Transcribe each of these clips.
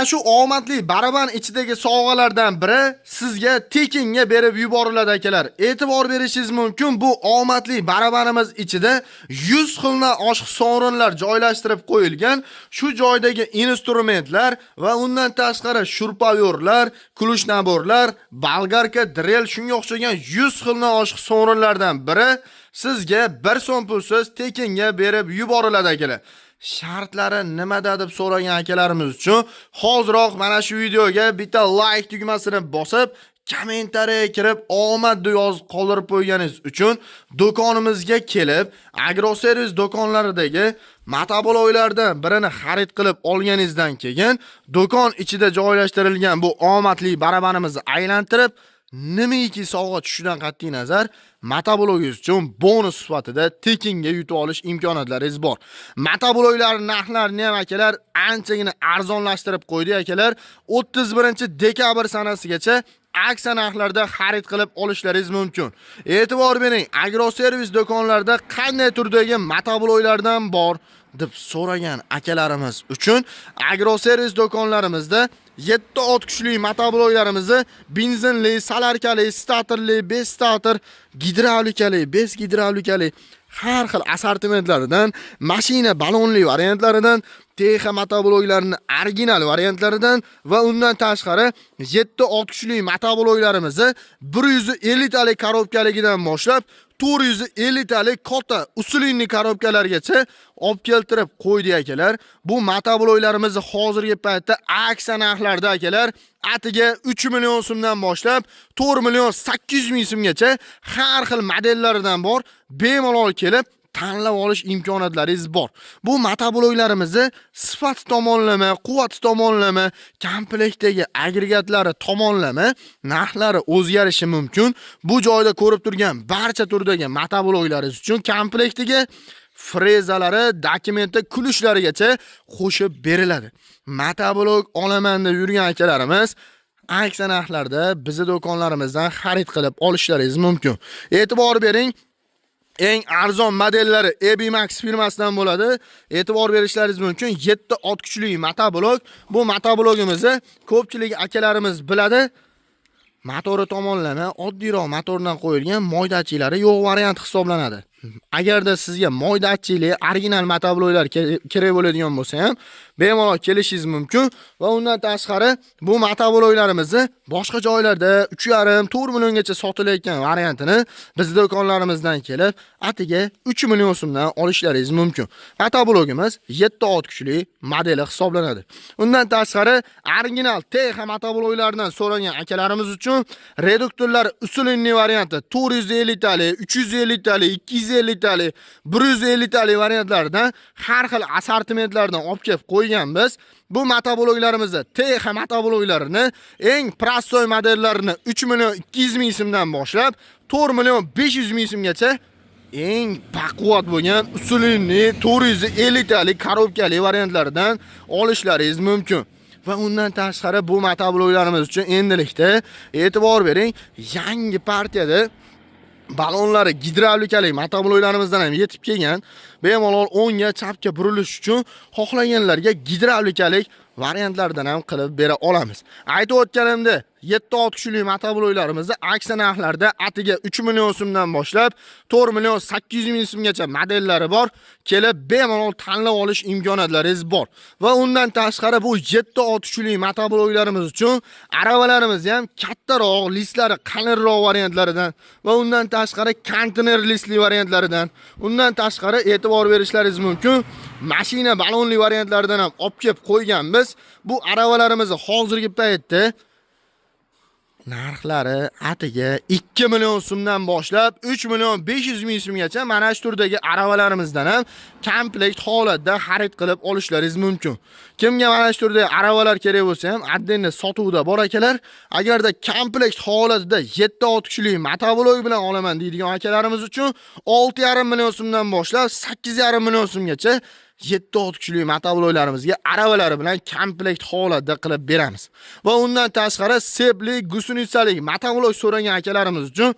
Shu omadli baraban ichidagi sovg'alardan biri sizga tekinga berib yuboriladi akalar. E'tibor berishingiz mumkin, bu omadli barabanimiz ichida 100 xilna oshq sovrinlar joylashtirib qo'yilgan. Shu joydagi instrumentlar va undan tashqari shurpayorlar, kulush naborlar, bolgarka, drill shunga o'xshagan 100 xilna oshq sovrinlardan biri sizga 1 so'm pulsiz tekinga berib yuboriladi akalar. Shartlari nimada deb so'ragan akalarimiz uchun hoziroq mana shu videoga bitta like tugmasini bosib, kommentariyaga kirib omad yozib qoldirib qo'yganingiz uchun do'konimizga kelib, agroservis do'konlaridagi motobolovlardan birini xarid qilib olganingizdan keyin do'kon ichida joylashtirilgan bu omadli barabanimizni aylantirib nimaiki sovg'a tushishidan qat'iy nazar motobloggingiz uchun bonus sifatida tekinga yutib olish imkoniyatlaringiz bor. Motobloglar narxlarini ham akalar anchagina arzonlashtirib qo'ydi akalar. 31-dekabr sanasigacha aksiya narxlarda xarid qilib olishlaringiz mumkin. E'tibor bering, agroservis do'konlarida qanday turdagi motobloglardan bor deb so'ragan akalarimiz uchun agroservis do'konlarimizda 7 ot kuchli motobloglarimizni benzinli, solarkali, statorli, bez stator, gidravlikali, bez gidravlikali har xil assortimentlaridan, mashina balonli variantlaridan, TX motobloglarning original variantlaridan va undan tashqari 7 ot kuchli motobloglarimizni 150 talik korobkaligidan boshlab 450 talik katta usulinli korobkalargacha olib keltirib qo'ydi akalar. Bu motobloglarimizni hozirgi paytda aksiya narxlarda akalar atiga 3 million so'mdan boshlab 4 million 800 ming so'mgacha har xil modellaridan bor. Bemalol kelib tanlab olish imkoniyatlaringiz bor. Bu motobloglarimizni sifat tomonlama, quvvat tomonlama, komplektdagi agregatlari tomonlama narxlari o'zgarishi mumkin. Bu joyda ko'rib turgan barcha turdagi motobloglaringiz uchun komplektiga frezalari, dokumenti kulishlarigacha qo'shib beriladi. Motoblog olaman deb yurgan akalarimiz aksiya narxlarda bizning do'konlarimizdan xarid qilib olishlaringiz mumkin. E'tibor bering, eng arzon modellari EBMAX firmasidan bo'ladi. E'tibor berishlaringiz mumkin. 7 ot kuchli motoblog. Bu motoblogimizni ko'pchilik akalarimiz biladi. Motori tomonlama oddiyroq motordan qo'yilgan moydachilari yo'q variant hisoblanadi. Agarda sizga moydachili original motobloglar kerak bo'ladigan bo'lsa ham bemalol kelishingiz mumkin va undan tashqari bu motobloglarimizni boshqa joylarda 3,5-4 milliongacha sotilayotgan variantini biz do'konlarimizdan kelib atiga 3 million so'mdan olishlaringiz mumkin. Motoblogimiz 7 ot kuchli modeli hisoblanadi. Undan tashqari original TX motobloglardan so'ragan akalarimiz uchun reduktorlar usulinli varianti 450 talik, 350 talik, 250 talik, 150 talik variantlardan har xil assortimentlardan olib kelib qo'yganmiz. Bu motobloglarimizda TX motobloglarini eng prostoy modellarini 3 million 200 ming so'mdan boshlab 4 million 500 ming so'mgacha eng baquvvat bo'lgan usulinli 450 talik korobkali variantlaridan olishlaringiz mumkin. Va undan tashqari bu motobloglarimiz uchun endilikda e'tibor bering, yangi partiyada balonlari gidravlikali motobloglarimizdan ham yetib kelgan. Bemalol o'ngga, chapga burilish uchun xohlaganlarga gidravlikalik variantlardan ham qilib bera olamiz. Aytib o'tganimda 7 ot kuchli motobloglarimizni aksiya narxlarda atiga 3 million so'mdan boshlab 4 million 800 ming so'mgacha modellari bor. Kelib bemalol tanlab olish imkoniyatlaringiz bor. Va undan tashqari bu 7 ot kuchli motobloglarimiz uchun aravalarimiz ham kattaroq, listlari qalinroq variantlaridan va undan tashqari konteyner listli variantlaridan, undan tashqari e'tibor berishlaringiz mumkin, mashina balonli variantlaridan ham olib kelib qo'yganmiz. Bu aravalarimizni hozirgi paytda narxlari atiga 2 million so'mdan boshlab 3 million 500 ming so'mgacha mana shu turdagi aravalarimizdan ham komplekt holatda xarid qilib olishlaringiz mumkin. Kimga mana shu turdagi aravalar kerak bo'lsa ham addenni sotuvda bor akalar. Agarda komplekt holatida 7 ot kuchli motoblog bilan olaman deydigan akalarimiz uchun 6,5 million so'mdan boshlab 8,5 million so'mgacha 7 ot kuchli motobloglarimizga aravalari bilan komplekt holatda qilib beramiz. Va undan tashqari sepli, gusunitsalik motoblog so'ragan akalarimiz uchun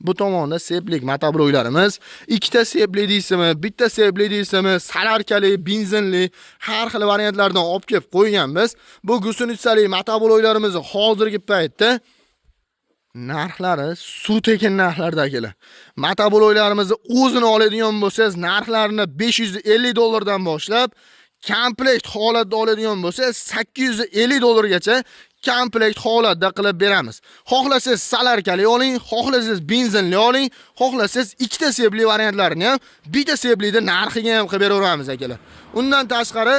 Bu tomonda seplik motobloklarimiz, ikkita sepli deysizmi, bitta sepli deysizmi, salarkali, benzinli, har xil variantlardan olib kelib qo'yganmiz. Bu gusunitsali motobloklarimiz hozirgi paytda narxlari suv tekin narxlardagilar. Motobloklarimizni o'zini oladigan bo'lsangiz, narxlarini $550 boshlab, komplekt holatda oladigan bo'lsangiz, $850 komplekt holatda qilib beramiz. Xohlasangiz salarkali oling, xohlasangiz benzinli oling, xohlasangiz ikkita sepli variantlarini ham bitta seplida narxiga ham qilib beraveramiz akalar. Undan tashqari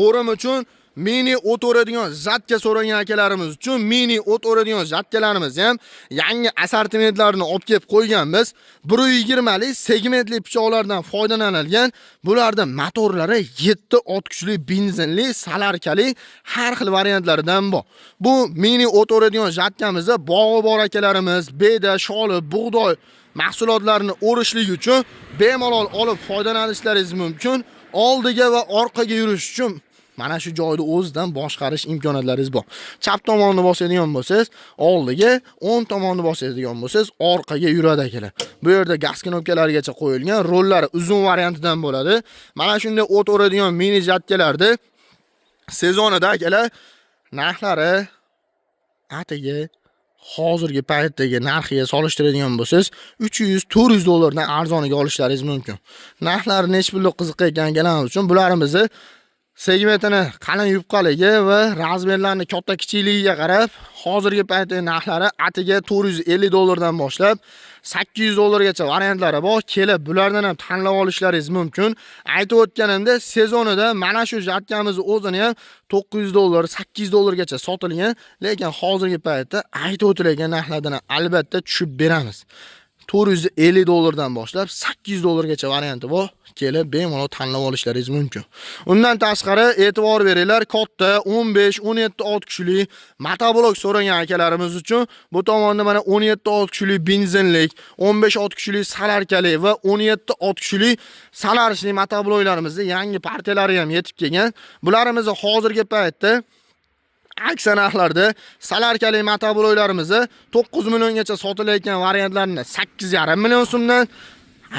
o'rim uchun mini o't o'radigan zatka so'ragan akalarimiz uchun mini o't o'radigan zatkalarimiz ham yangi assortimentlarni olib kelib qo'yganmiz. 120 lik segmentli pichoqlardan foydalanilgan. Bularda motorlari 7 ot kuchli benzinli, salarkali har xil variantlaridan bor. Bu mini o't o'radigan zatkamizda bog'i bor akalarimiz beda, sholi, bug'doy mahsulotlarini o'rishlik uchun bemalol olib foydalanishlaringiz mumkin. Oldiga va orqaga yurish uchun mana shu joyda o'zidan boshqarish imkoniyatlaringiz bor. Chap tomonni bosadigan bo'lsangiz, oldiga, o'ng tomonni bosadigan bo'lsangiz, orqaga yuradi akalar. Bu yerda gaz knopkalarigacha qo'yilgan, rollari uzun variantidan bo'ladi. Mana shunday o't o'radigan mini jatkalarda sezonida akalar narxlari atigi hozirgi paytdagi narxiga solishtiradigan bo'lsangiz, $300-400 dan arzoniga olishlaringiz mumkin. Narxlari nech pullik qiziqayotganlarimiz uchun bularimizni segmentini qalin yupqaligi va razmerlarni katta kichikligiga qarab, hozirgi paytdagi narxlari atiga $450 dan boshlab $800 gacha variantlari bor. Kelib, bulardan ham tanlab olishlaringiz mumkin. Aytib o'tganimda, sezonida mana shu jatkamizni o'zini ham $900, $800 gacha sotilgan, lekin hozirgi paytda aytib o'tilgan narxlardan albatta tushib beramiz. $450 dan boshlab $800 gacha varianti bor. Kelib bemalol tanlab olishlaringiz mumkin. Undan tashqari e'tibor beringlar, katta 15-17 ot kuchli motoblok so'ragan akalarimiz uchun bu tomonda mana 17 ot kuchli benzinlik, 15 ot kuchli salarkali va 17 ot kuchli salarishli motobloklarimizni yangi partiyalari ham yetib kelgan. Bularimizni hozirgi paytda aksiya narxlarda salarkali motobloklarimizni 9 milliongacha sotilayotgan variantlarini 8,5 million so'mdan,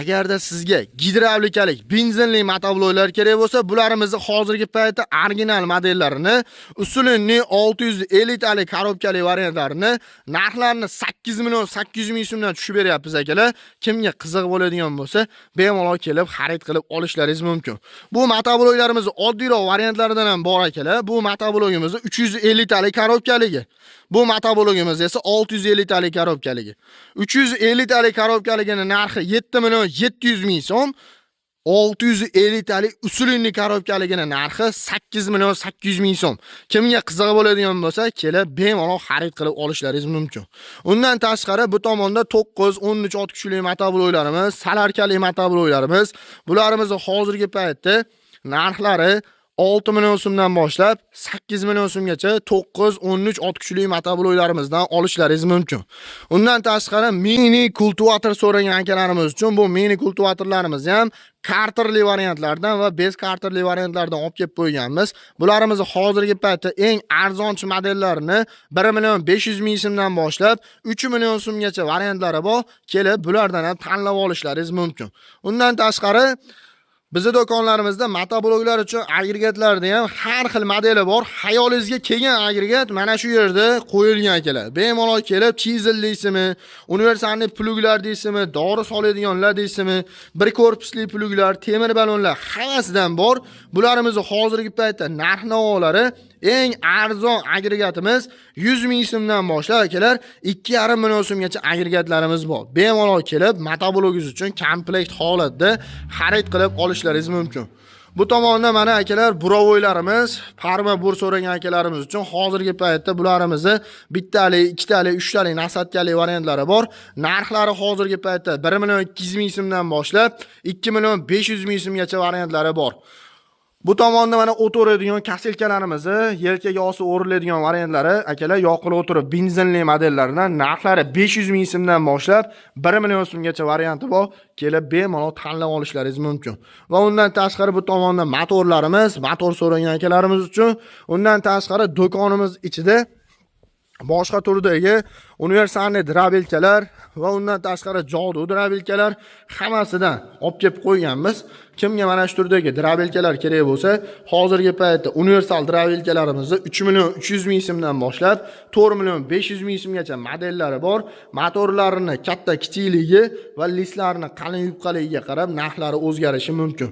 agarda sizga gidravlikalik benzinli motobloklar kerak bo'lsa, bularimizni hozirgi paytda original modellarini, usulinli 650 talik korobkali variantlarini narxlarini 8 million 800 ming so'mdan tushib beryapmiz akalar. Kimga qiziq bo'ladigan bo'lsa, bemalol kelib xarid qilib olishlaringiz mumkin. Bu motobloklarimiz oddiyroq variantlaridan ham bor akalar. Bu motoblogimiz 350 talik korobkaligi. Bu motoblogimiz esa 650 talik korobkaligi. 350 talik korobkaligining narxi 7 million 700 ming so'm. 650 talik usulinli korobkaligining narxi 8 million 800 ming so'm. Kimga qiziq bo'ladigan bo'lsa, kelib bemalol xarid qilib olishlaringiz mumkin. Undan tashqari bu tomonda 9-13 ot kuchli motobloklarimiz, salarkali motobloklarimiz, bularimiz hozirgi paytda narxlari 6 million so'mdan boshlab 8 million so'mgacha 9-13 ot kuchli motobloklarimizdan olishlaringiz mumkin. Undan tashqari mini kultivator so'ragan akalarimiz uchun bu mini kultivatorlarimiz ham karterli variantlardan va bez karterli variantlardan olib kelib qo'yganmiz. Bularimiz hozirgi paytda eng arzonchi modellarini 1 million 500 ming so'mdan boshlab 3 million so'mgacha variantlari bor. Kelib, bulardan ham tanlab olishlaringiz mumkin. Undan tashqari bizning do'konlarimizda motobloklar uchun agregatlarda ham har xil modeli bor. Xayolingizga kelgan agregat mana shu yerda qo'yilgan akalar. Bemalol kelib, chizel deysizmi, universalniy pluglar deysizmi, dori soladiganlar deysizmi, bir korpusli pluglar, temir balonlar hammasidan bor. Bularimiz hozirgi paytda narx-navolari eng arzon agregatimiz 100 ming so'mdan boshlab akalar 2,5 million so'mgacha agregatlarimiz bor. Bemalol kelib, motoblogingiz uchun komplekt holatda xarid qilib olishlaringiz mumkin. Bu tomonda mana akalar burovoylarimiz, parma bur so'ragan akalarimiz uchun hozirgi paytda bularimizni bittalik, ikkitalik, uchtalik, nasatkali variantlari bor. Narxlari hozirgi paytda 1 million 200 ming so'mdan boshlab 2 million 500 ming so'mgacha variantlari bor. Bu tomonda mana o'tiradigan kaselkalarimizni yelkaga osib o'riladigan variantlari akalar yoqilib o'tirib benzinli modellaridan narxlari 500 ming so'mdan boshlab 1 million so'mgacha varianti bor. Kelib bemalol tanlab olishlaringiz mumkin. Va undan tashqari bu tomonda motorlarimiz, motor so'ragan akalarimiz uchun undan tashqari do'konimiz ichida boshqa turdagi universalniy drabelkalar va undan tashqari jodu drabelkalar hammasidan olib kelib qo'yganmiz. Kimga mana shu turdagi drabelkalar kerak bo'lsa, hozirgi paytda universal drabelkalarimizni 3 million 300 ming so'mdan boshlab 4 million 500 ming so'mgacha modellari bor. Motorlarini katta kichikligi va listlarini qalin yupqaligiga qarab narxlari o'zgarishi mumkin.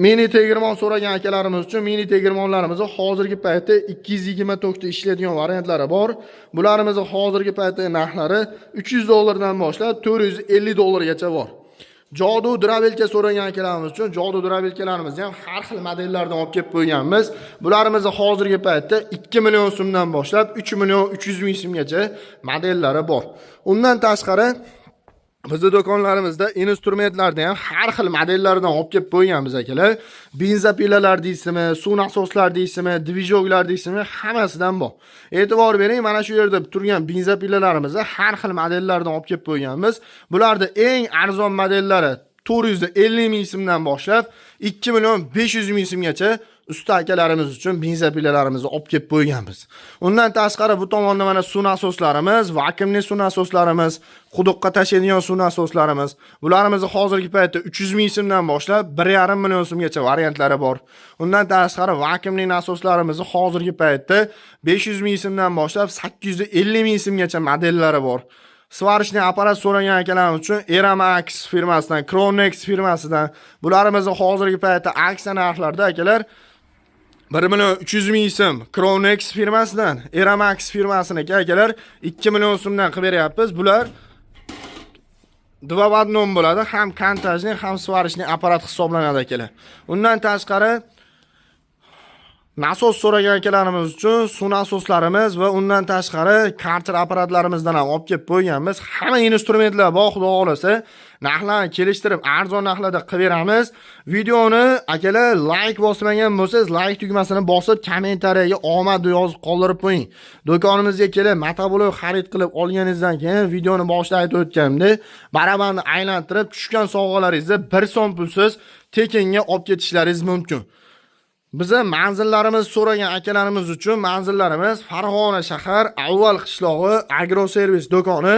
Mini tegirmon so'ragan akalarimiz uchun mini tegirmonlarimizni hozirgi paytda 220 ta ishlaydigan variantlari bor. Bularimizni hozirgi paytda narxlari $300 dan boshlab $450 gacha bor. Jodu drabelka so'ragan akalarimiz uchun jodu drabelkalarimizni ham har xil modellardan olib kelib qo'yganmiz. Bularimizni hozirgi paytda 2 million so'mdan boshlab 3 million 300 ming so'mgacha modellari bor. Undan tashqari bizning do'konlarimizda instrumentlardan ham har xil modellardan olib kelib qo'yganmiz akalar. Benzopilalar deysizmi, suv nasoslar deysizmi, dvijoklar deysizmi, hammasidan bor. E'tibor bering, mana shu yerda turgan benzopilalarimizni har xil modellardan olib kelib qo'yganmiz. Bularda eng arzon modellari 450 ming so'mdan boshlab 2 million 500 ming so'mgacha usta akalarimiz uchun benzopilalarimizni olib kelib qo'yganmiz. Undan tashqari bu tomonda mana suv nasoslarimiz, vakuumli suv nasoslarimiz, quduqqa tashlaydigan suv nasoslarimiz. Bularimizni hozirgi paytda 300 ming so'mdan boshlab 1,5 million so'mgacha variantlari bor. Undan tashqari vakuumli nasoslarimizni hozirgi paytda 500 ming so'mdan boshlab 850 ming so'mgacha modellari bor. Svarishli apparat so'ragan akalarimiz uchun Eramax firmasidan, Kronex firmasidan bularimizni hozirgi paytda aksiya narxlarda akalar 1 million 300 ming so'm Kronex firmasidan, Eramax firmasiniki akalar 2 million so'mdan qilib beryapmiz. Bular dvovadnom bo'ladi, ham kontajli, ham svarishli apparat hisoblanadi akalar. Undan tashqari nasos so'ragan akalarimiz uchun suv nasoslarimiz va undan tashqari karter apparatlarimizdan ham olib kelib qo'yganmiz. Hamma instrumentlar bor, xudo xolasa narxlarni kelishtirib arzon narxlarda qilib beramiz. Videoni akalar like bosmagan bo'lsangiz, like tugmasini bosib kommentariyaga omad yozib qoldirib qo'ying. Do'konimizga kelib motoblok xarid qilib olganingizdan keyin videoni boshida aytib o'tganimdek, barabarni aylantirib tushgan sovg'alaringizni 1 so'm pulsiz tekinga olib ketishlaringiz mumkin. Biza manzillarimiz so'ragan akalarimiz uchun manzillarimiz Farg'ona shahar Avval qishlog'i agroservis do'koni.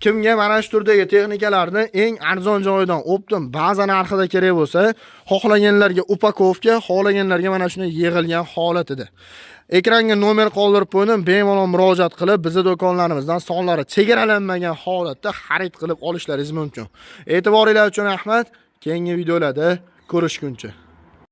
Kimga mana shu turdagi texnikalarni eng arzon joyidan optim baza narxida kerak bo'lsa, xohlaganlarga upakovka, xohlaganlarga mana shuni yig'ilgan holatida. Ekranga nomer qoldirib qo'ydim, bemalol murojaat qilib bizning do'konlarimizdan sonlari chegaralanmagan holatda xarid qilib olishlaringiz mumkin. E'tiboringiz uchun rahmat. Keyingi videolarda ko'rishguncha